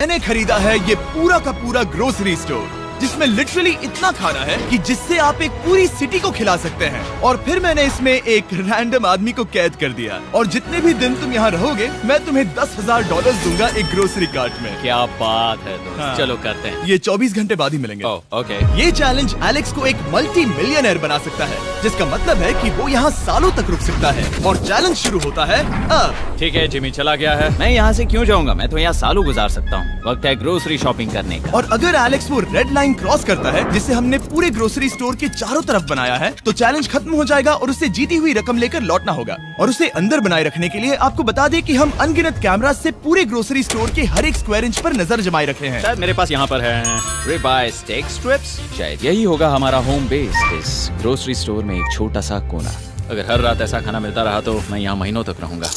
मैंने खरीदा है ये पूरा का पूरा ग्रोसरी स्टोर, जिसमें लिटरली इतना खाना है कि जिससे आप एक पूरी सिटी को खिला सकते हैं। और फिर मैंने इसमें एक रैंडम आदमी को कैद कर दिया, और जितने भी दिन तुम यहाँ रहोगे मैं तुम्हें $10,000 दूंगा एक ग्रोसरी कार्ट में। क्या बात है तो। हाँ। चलो करते हैं। ये 24 घंटे बाद ही मिलेंगे। ओके। ये चैलेंज एलेक्स को एक मल्टी मिलियनर बना सकता है, जिसका मतलब है कि वो यहाँ सालों तक रुक सकता है। और चैलेंज शुरू होता है अब। ठीक है, जिमी चला गया है। मैं यहाँ से क्यों जाऊँगा, मैं तो यहाँ सालों गुजार सकता हूँ। वक्त है ग्रोसरी शॉपिंग करने का। और अगर एलेक्स वो रेड लाइन क्रॉस करता है जिसे हमने पूरे ग्रोसरी स्टोर के चारों तरफ बनाया है, तो चैलेंज खत्म हो जाएगा और उसे जीती हुई रकम लेकर लौटना होगा। और उसे अंदर बनाए रखने के लिए आपको बता दें कि हम अनगिनत कैमरा से पूरे ग्रोसरी स्टोर के हर एक स्क्वायर इंच पर नजर जमाए रखे हैं। शायद मेरे पास यहाँ पर है रिबाई स्टेक स्ट्रिप्स। शायद यही होगा हमारा होम बेस, इस ग्रोसरी स्टोर में एक छोटा सा कोना। अगर हर रात ऐसा खाना मिलता रहा तो मैं यहाँ महीनों तक रहूंगा।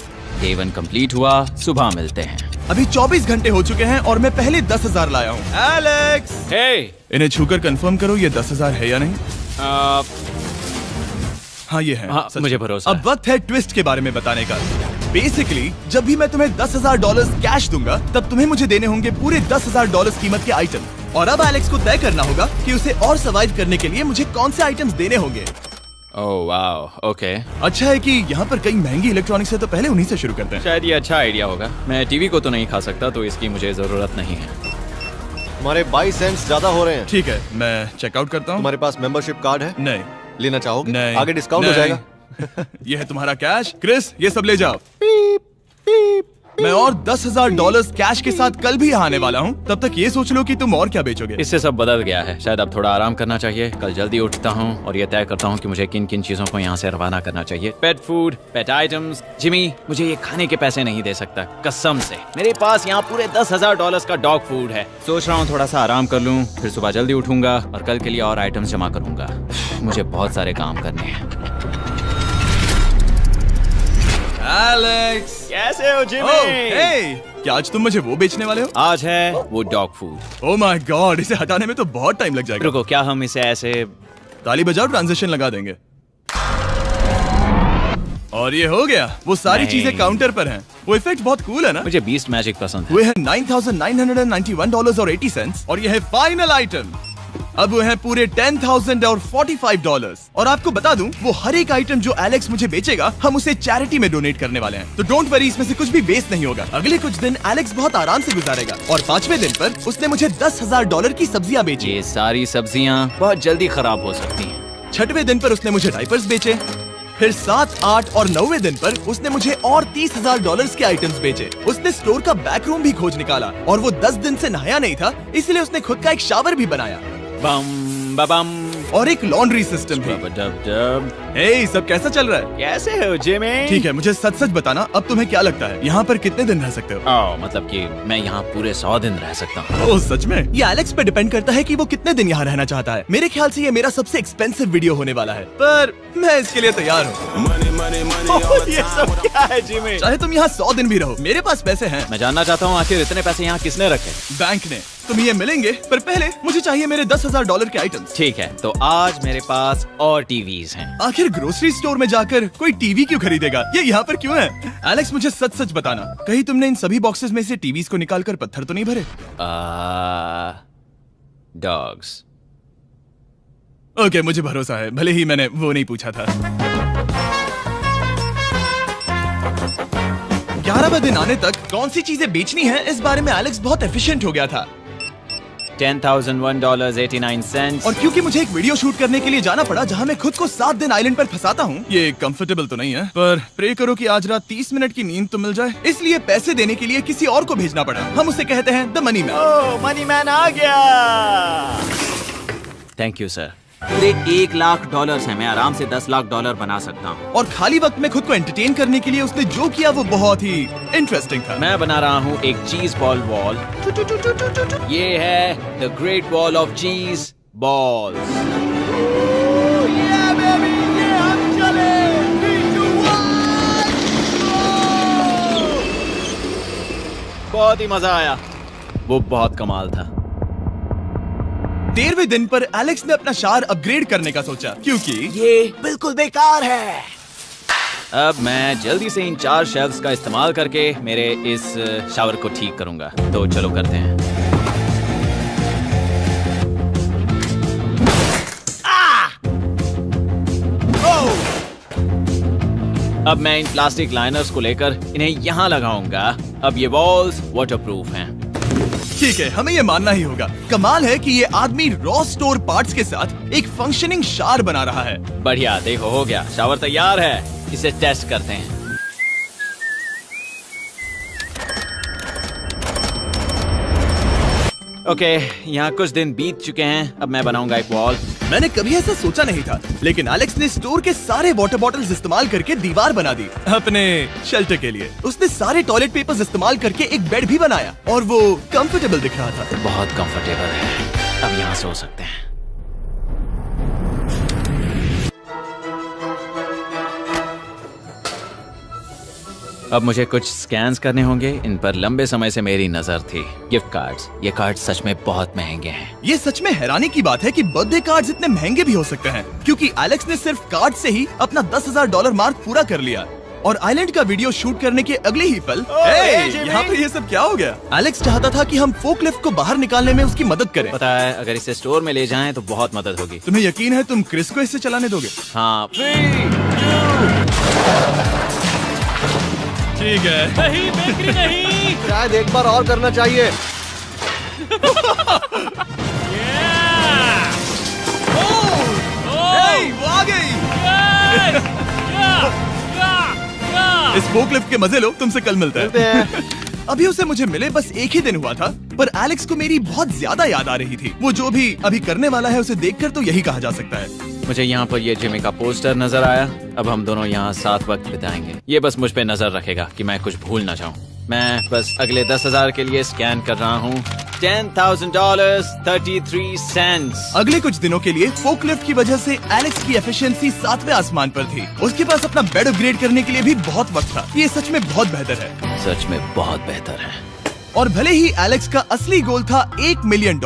डे 1 कंप्लीट हुआ, सुबह मिलते हैं। अभी 24 घंटे हो चुके हैं और मैं पहले 10,000 लाया हूँ। एलेक्स, हे, इन्हें छूकर कंफर्म करो ये 10,000 है या नहीं। हाँ ये है। हाँ, मुझे भरोसा अब वक्त है ट्विस्ट के बारे में बताने का। बेसिकली जब भी मैं तुम्हें $10,000 कैश दूंगा, तब तुम्हें मुझे देने होंगे पूरे $10,000 कीमत के आइटम। और अब एलेक्स को तय करना होगा कि उसे और सर्वाइव करने के लिए मुझे कौन से आइटम्स देने होंगे। Oh wow, okay. अच्छा है कि यहाँ पर कई महंगी इलेक्ट्रॉनिक्स है, तो पहले उन्हीं से शुरू करते हैं। शायद ये अच्छा आइडिया होगा। मैं टीवी को तो नहीं खा सकता, तो इसकी मुझे जरूरत नहीं है। हमारे 22 सेंट्स ज्यादा हो रहे हैं। ठीक है, मैं चेकआउट करता हूँ। तुम्हारे पास मेंबरशिप कार्ड है? नहीं। लेना चाहोगे? नहीं। आगे डिस्काउंट हो नहीं। जाएगा। ये है तुम्हारा कैश। क्रिस, ये सब ले जाओ। मैं और $10,000 कैश के साथ कल भी यहाँ आने वाला हूँ। तब तक ये सोच लो कि तुम और क्या बेचोगे। इससे सब बदल गया है। शायद अब थोड़ा आराम करना चाहिए। कल जल्दी उठता हूँ और ये तय करता हूँ कि मुझे किन किन चीजों को यहाँ से रवाना करना चाहिए। पेट फूड, पेट आइटम्स। जिमी, मुझे ये खाने के पैसे नहीं दे सकता, कसम से। मेरे पास यहाँ पूरे $10,000 का डॉग फूड है। सोच रहा हूँ थोड़ा सा आराम कर लूँ, फिर सुबह जल्दी उठूंगा और कल के लिए और आइटम्स जमा करूंगा। मुझे बहुत सारे काम करने हैं। एलेक्स, कैसे हो जिमी? हे, क्या आज तुम मुझे वो बेचने वाले हो? आज है वो dog food. Oh my God, इसे हटाने में तो बहुत टाइम लग जाएगा। रुको, क्या हम इसे ऐसे ताली बजाओ, ट्रांजिशन लगा देंगे। और ये हो गया। वो सारी नहीं। चीजें काउंटर पर हैं। वो इफेक्ट बहुत कूल है ना? मुझे बीस्ट मैजिक पसंद है। वो है $9,991.80 और ये है फाइनल आइटम। अब वो है पूरे $10,045 और आपको बता दूं, वो हर एक आइटम जो एलेक्स मुझे बेचेगा, हम उसे चैरिटी में डोनेट करने वाले हैं। तो डोंट वरी, इसमें से कुछ भी वेस्ट नहीं होगा। अगले कुछ दिन एलेक्स बहुत आराम से गुजारेगा और 5वें दिन पर उसने मुझे $10,000 की सब्जियां बेची। ये सारी सब्जियां बहुत जल्दी खराब हो सकती हैं। 6वें दिन पर उसने मुझे डाइपर्स बेचे। फिर 7, 8 और 9वें दिन पर उसने मुझे और $30,000 के आइटम्स बेचे। उसने स्टोर का बैक रूम भी खोज निकाला और वो 10 दिन से नहाया नहीं था, इसलिए उसने खुद का एक शावर भी बनाया। बम बम और एक लॉन्ड्री सिस्टम भी। डब। हे, सब कैसा चल रहा है? कैसे हो जिमी? ठीक है, मुझे सच सच बताना, अब तुम्हें क्या लगता है यहाँ पर कितने दिन रह सकते हो? मतलब कि मैं यहाँ पूरे 100 दिन रह सकता हूँ। ओह सच में? ये एलेक्स पे डिपेंड करता है कि वो कितने दिन यहाँ रहना चाहता है। मेरे ख्याल से ये मेरा सबसे एक्सपेंसिव वीडियो होने वाला है, पर मैं इसके लिए तैयार हूँ। ये सब क्या है जिमी? चाहे तुम यहाँ 100 दिन भी रहो, मेरे पास पैसे हैं। मैं जानना चाहता हूँ आखिर इतने पैसे यहाँ किसने रखे? बैंक ने। तुम्हें ये मिलेंगे, पर पहले मुझे चाहिए मेरे $10,000 के आइटम्स। ठीक है, तो आज मेरे पास और टीवीज हैं। आखिर ग्रोसरी स्टोर में जाकर कोई टीवी क्यों खरीदेगा? ये यहाँ पर क्यों है? एलेक्स, मुझे सच सच बताना, कहीं तुमने इन सभी बॉक्सेस में से टीवीज को निकालकर पत्थर तो नहीं भरे? डॉग्स। ओके, मुझे भरोसा है, भले ही मैंने वो नहीं पूछा था। 11वें दिन आने तक कौन सी चीजें बेचनी है, इस बारे में एलेक्स बहुत एफिशिएंट हो गया था। $10,001.89। और क्योंकि मुझे एक वीडियो शूट करने के लिए जाना पड़ा जहां मैं खुद को 7 दिन आइलैंड पर फंसाता हूं, ये कंफर्टेबल तो नहीं है, पर प्रे करो कि आज रात 30 मिनट की नींद तो मिल जाए। इसलिए पैसे देने के लिए किसी और को भेजना पड़ा। हम उसे कहते हैं the money man. Oh, money man आ गया। Thank you sir. पूरे $1,00,000 है। मैं आराम से $10,00,000 बना सकता हूँ। और खाली वक्त में खुद को एंटरटेन करने के लिए उसने जो किया वो बहुत ही इंटरेस्टिंग था। मैं बना रहा हूँ एक चीज बॉल वॉल। ये है द ग्रेट वॉल ऑफ चीज बॉल्स। बहुत ही मजा आया, वो बहुत कमाल था। 13वें दिन पर एलेक्स ने अपना शार अपग्रेड करने का सोचा, क्योंकि ये बिल्कुल बेकार है। अब मैं जल्दी से इन 4 शेल्फ्स का इस्तेमाल करके मेरे इस शावर को ठीक करूंगा। तो चलो करते हैं। अब मैं इन प्लास्टिक लाइनर्स को लेकर इन्हें यहाँ लगाऊंगा। अब ये वॉल्स वाटरप्रूफ हैं। ठीक है, हमें ये मानना ही होगा। कमाल है कि ये आदमी रॉ स्टोर पार्ट्स के साथ एक फंक्शनिंग शावर बना रहा है। बढ़िया, देखो हो गया, शावर तैयार है। इसे टेस्ट करते हैं। ओके, यहाँ कुछ दिन बीत चुके हैं। अब मैं बनाऊंगा एक वॉल। मैंने कभी ऐसा सोचा नहीं था, लेकिन एलेक्स ने स्टोर के सारे वाटर बॉटल्स इस्तेमाल करके दीवार बना दी अपने शेल्टर के लिए। उसने सारे टॉयलेट पेपर्स इस्तेमाल करके एक बेड भी बनाया और वो कंफर्टेबल दिख रहा था। बहुत कंफर्टेबल है। अब यहाँ सो सकते हैं। अब मुझे कुछ स्कैन्स करने होंगे। इन पर लंबे समय से मेरी नजर थी। Gift cards. ये कार्ड सच में बहुत महंगे हैं। ये सच में हैरानी की बात है कि बर्थडे कार्ड्स इतने महंगे भी हो सकते हैं, क्योंकि एलेक्स ने सिर्फ कार्ड से ही अपना $10,000 मार्क पूरा कर लिया। और आइलैंड का वीडियो शूट करने के अगले ही पल यहाँ पे ये सब क्या हो गया? एलेक्स चाहता था कि हम फोकलिफ्ट को बाहर निकालने में उसकी मदद करें। पता है, अगर इसे स्टोर में ले जाएं तो बहुत मदद होगी। तुम्हें यकीन है तुम क्रिस को इससे चलाने दोगे? हाँ। ठीक है। नहीं बेकरी नहीं। शायद एक बार और करना चाहिए। वो आ गई। इस फोकलिफ्ट के मजे लो, तुमसे कल मिलते हैं। अभी उसे मुझे मिले बस एक ही दिन हुआ था, पर एलेक्स को मेरी बहुत ज्यादा याद आ रही थी। वो जो भी अभी करने वाला है उसे देखकर तो यही कहा जा सकता है। मुझे यहाँ पर ये जिमी का पोस्टर नजर आया। अब हम दोनों यहाँ साथ वक्त बिताएंगे। ये बस मुझ पे नजर रखेगा कि मैं कुछ भूल ना जाऊँ। मैं बस अगले 10,000 के लिए स्कैन कर रहा हूँ। $10,000 33 सेंट्स। अगले कुछ दिनों के लिए फोकलिफ्ट की वजह से एलेक्स की एफिशिएंसी 7वें आसमान पर थी। उसके पास अपना बेड अपग्रेड करने के लिए भी बहुत वक्त था। ये सच में बहुत बेहतर है। सच में बहुत बेहतर है। और भले ही एलेक्स का असली गोल था $1 मिलियन,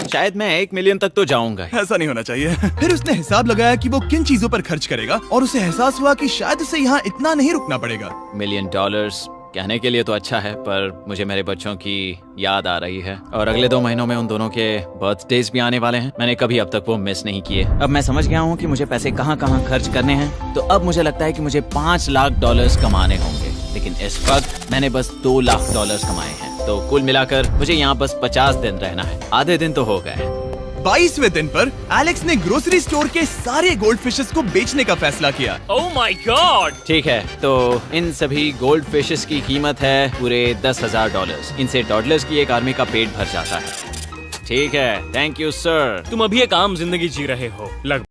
शायद मैं 1 मिलियन तक तो जाऊंगा। ऐसा नहीं होना चाहिए। फिर उसने हिसाब लगाया कि वो किन चीजों पर खर्च करेगा और उसे एहसास हुआ कि शायद उसे यहाँ इतना नहीं रुकना पड़ेगा। $1 मिलियन कहने के लिए तो अच्छा है, पर मुझे मेरे बच्चों की याद आ रही है और अगले 2 महीनों में उन दोनों के बर्थडेज भी आने वाले हैं। मैंने कभी अब तक वो मिस नहीं किए। अब मैं समझ गया हूँ कि मुझे पैसे कहाँ कहाँ खर्च करने हैं। तो अब मुझे लगता है कि मुझे $5 लाख कमाने होंगे, लेकिन इस वक्त मैंने बस $2 लाख कमाए हैं। तो कुल मिलाकर मुझे यहाँ बस 50 दिन रहना है। आधे दिन तो हो गए। 22वें दिन पर एलेक्स ने ग्रोसरी स्टोर के सारे गोल्ड फिशेस को बेचने का फैसला किया। Oh my God. ठीक है, तो इन सभी गोल्ड फिशेस की कीमत है पूरे $10,000। इनसे टॉडलर्स की एक आर्मी का पेट भर जाता है। ठीक है, थैंक यू सर। तुम अभी एक आम जिंदगी जी रहे हो लगभग।